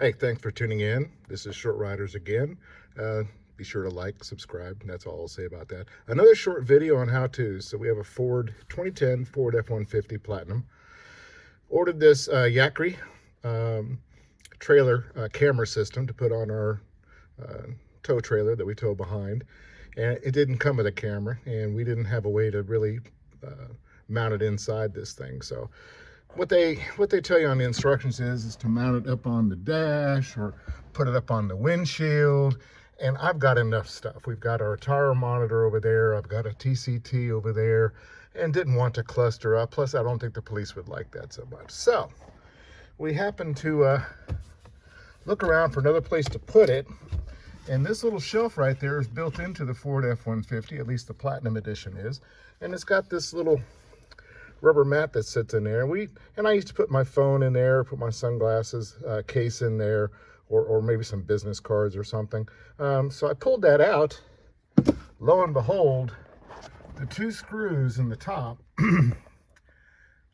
Hey, thanks for tuning in. This is Short Riders again. Be sure to like, subscribe, and that's all I'll say about that. Another short video on how-tos. So we have a 2010 Ford F-150 Platinum. Ordered this Yakry trailer camera system to put on our tow trailer that we tow behind. And it didn't come with a camera, and we didn't have a way to really mount it inside this thing. So what they tell you on the instructions is to mount it up on the dash or put it up on the windshield. And I've got enough stuff. We've got our tire monitor over there. I've got a TCT over there, and didn't want to cluster up. Plus, I don't think the police would like that so much. So we happened to look around for another place to put it. And this little shelf right there is built into the Ford F-150, at least the Platinum Edition is. And it's got this little rubber mat that sits in there. And I used to put my phone in there, put my sunglasses case in there, or maybe some business cards or something. So I pulled that out. Lo and behold, the two screws in the top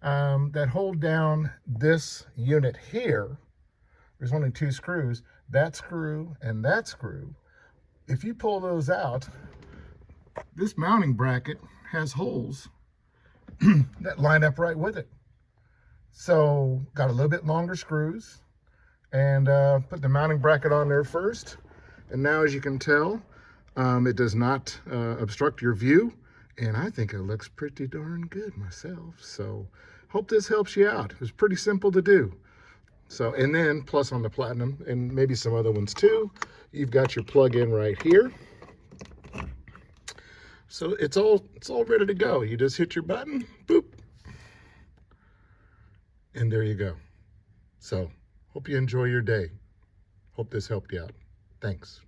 that hold down this unit here, there's only two screws, that screw and that screw. If you pull those out, this mounting bracket has holes that line up right with it. So got a little bit longer screws, and put the mounting bracket on there first. And now, as you can tell, it does not obstruct your view, and I think it looks pretty darn good myself. So hope this helps you out. It was pretty simple to do. So, and then plus on the Platinum, and maybe some other ones too, you've got your plug-in right here. So it's all ready to go. You just hit your button, boop, and there you go. So hope you enjoy your day. Hope this helped you out. Thanks.